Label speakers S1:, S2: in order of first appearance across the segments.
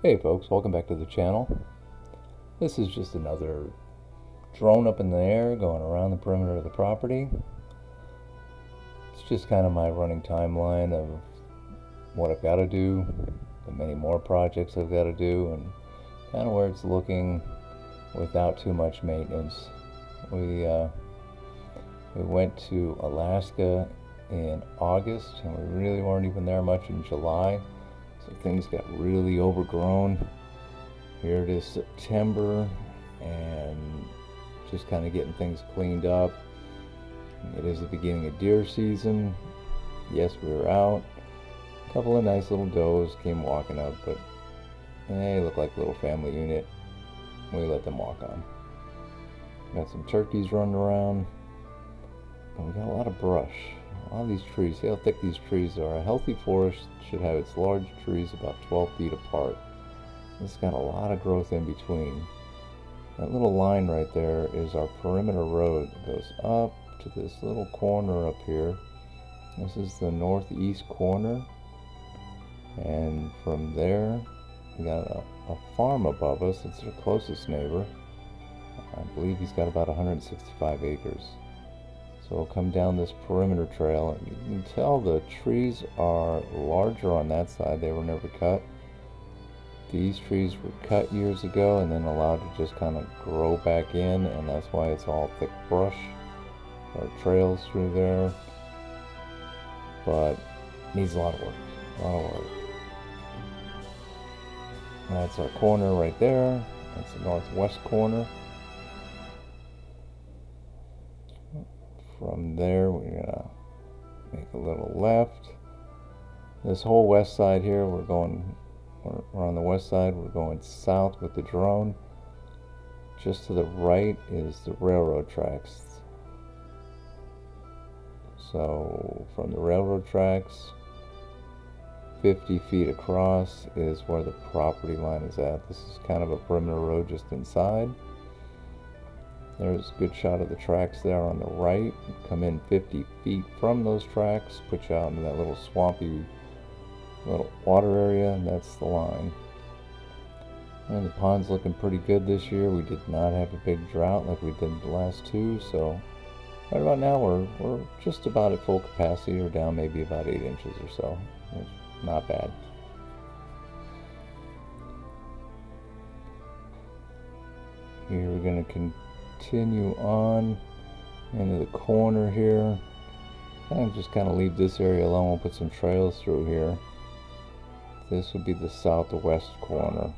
S1: Hey folks, welcome back to the channel. This is just another drone up in the air going around the perimeter of the property. It's just kind of my running timeline of what I've got to do, the many more projects I've got to do, and kind of where it's looking without too much maintenance. We went to Alaska in August, and we really weren't even there much in July, so things got really overgrown. Here it is September, and just kind of getting things cleaned up. It is the beginning of deer season. Yes, we were out. A couple of nice little does came walking up, but they look like a little family unit. We let them walk on. Got some turkeys running around. And we got a lot of brush. A lot of these trees. See how thick these trees are. A healthy forest should have its large trees about 12 feet apart. It's got a lot of growth in between. That little line right there is our perimeter road that goes up to this little corner up here. This is the northeast corner, and from there we got a farm above us. It's our closest neighbor. I believe he's got about 165 acres. So we'll come down this perimeter trail, and you can tell the trees are larger on that side. They were never cut. These trees were cut years ago and then allowed to just kind of grow back in, and that's why it's all thick brush. There are trails through there, but needs a lot of work. A lot of work. That's our corner right there. That's the northwest corner. From there, we're gonna make a little left. This whole west side here, we're on the west side. We're going south with the drone. Just to the right is the railroad tracks. So from the railroad tracks, 50 feet across is where the property line is at. This is kind of a perimeter road just inside. There's a good shot of the tracks there on the right. Come in 50 feet from those tracks, put you out into that little swampy little water area, and that's the line. And the pond's looking pretty good this year. We did not have a big drought like we did the last two, so right about now we're just about at full capacity, or down maybe about 8 inches or so. It's not bad. Here we're going to continue on into the corner here. And just kind of leave this area alone. We'll put some trails through here. This would be the southwest corner.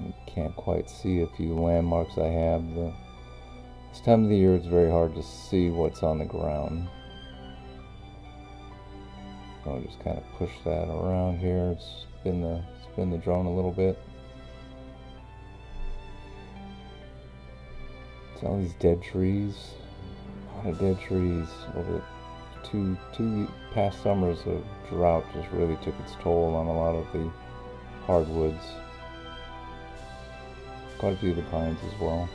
S1: You can't quite see a few landmarks I have. This time of the year it's very hard to see what's on the ground. I'll just kind of push that around here, spin the drone a little bit. It's all these dead trees. A lot of dead trees. Over two past summers of drought just really took its toll on a lot of the hardwoods. Quite a few of the pines as well.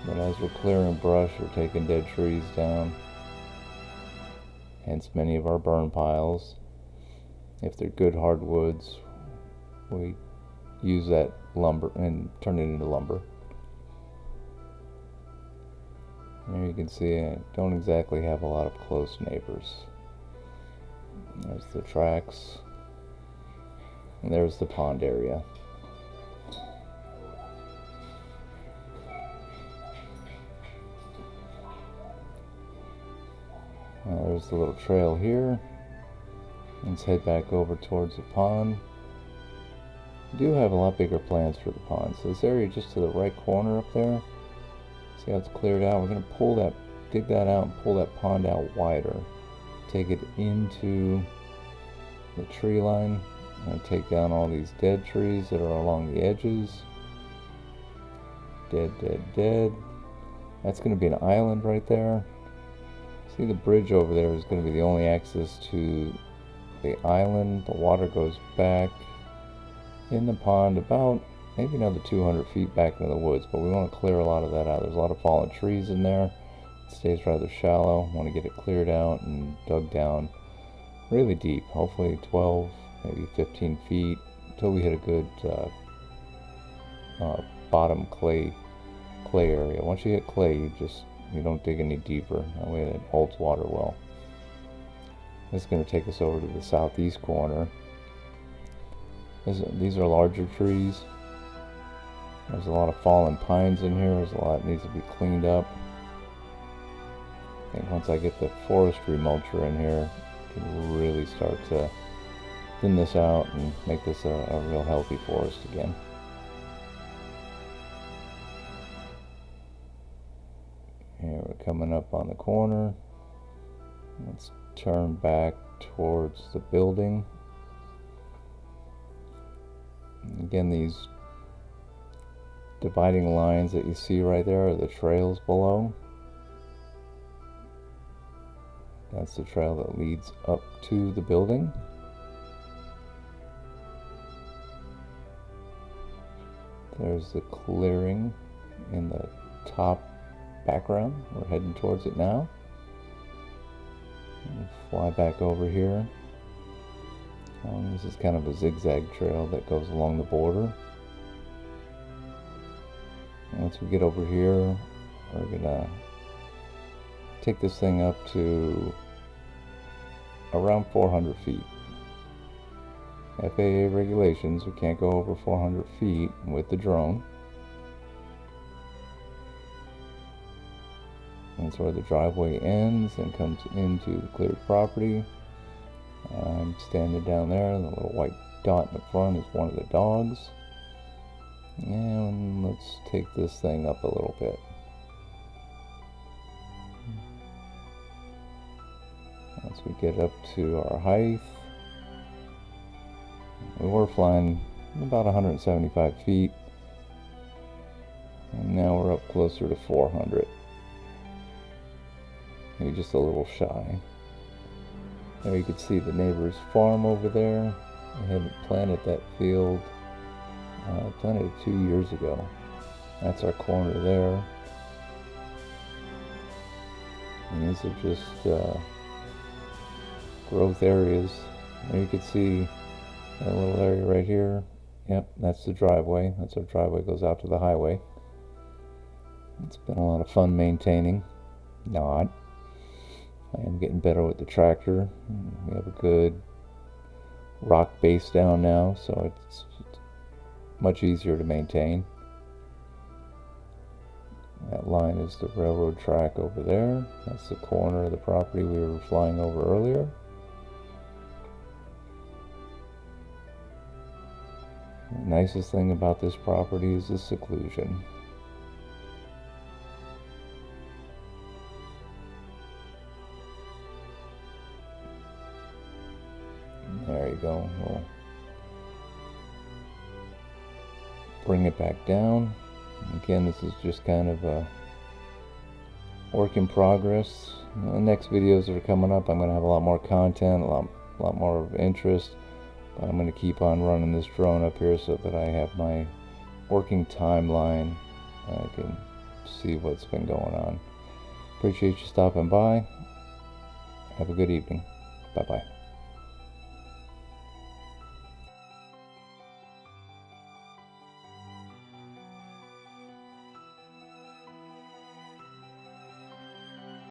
S1: But as we're clearing brush, we're taking dead trees down. Hence many of our burn piles. If they're good hardwoods, we use that lumber and turn it into lumber. There you can see I don't exactly have a lot of close neighbors. There's the tracks, and there's the pond area. There's the little trail here. Let's head back over towards the pond. We do have a lot bigger plans for the pond. So this area just to the right corner up there, see how it's cleared out? We're going to dig that out and pull that pond out wider. Take it into the tree line and take down all these dead trees that are along the edges. Dead, dead, dead. That's going to be an island right there. See, the bridge over there is going to be the only access to the island. The water goes back in the pond about maybe another 200 feet back into the woods, but we want to clear a lot of that out. There's a lot of fallen trees in there. stays rather shallow. Want to get it cleared out and dug down really deep, hopefully 12, maybe 15 feet, until we hit a good bottom clay area. Once you hit clay, you don't dig any deeper. That way it holds water well. This is going to take us over to the southeast corner. These are larger trees. There's a lot of fallen pines in here. There's a lot that needs to be cleaned up. I think once I get the forestry mulcher in here, I can really start to thin this out and make this a real healthy forest again. Here we're coming up on the corner. Let's turn back towards the building. Again, these dividing lines that you see right there are the trails below. That's the trail that leads up to the building. There's the clearing in the top background. We're heading towards it now. We'll fly back over here. This is kind of a zigzag trail that goes along the border. Once we get over here, we're gonna take this thing up to around 400 feet. FAA regulations, we can't go over 400 feet with the drone. That's where the driveway ends and comes into the cleared property. I'm standing down there. The little white dot in the front is one of the dogs. And let's take this thing up a little bit. Once we get up to our height, we were flying about 175 feet, and now we're up closer to 400. Maybe just a little shy. There you can see the neighbor's farm over there. I had planted that field, planted it 2 years ago. That's our corner there. And these are just growth areas. There you can see that little area right here. Yep, that's the driveway. That's our driveway, goes out to the highway. It's been a lot of fun maintaining. Not. I am getting better with the tractor. We have a good rock base down now, so it's much easier to maintain. That line is the railroad track over there. That's the corner of the property we were flying over earlier. The nicest thing about this property is the seclusion. There you go. We'll bring it back down. Again, this is just kind of a work in progress. The next videos that are coming up, I'm going to have a lot more content, a lot more of interest. But I'm going to keep on running this drone up here so that I have my working timeline. I can see what's been going on. Appreciate you stopping by. Have a good evening. Bye-bye.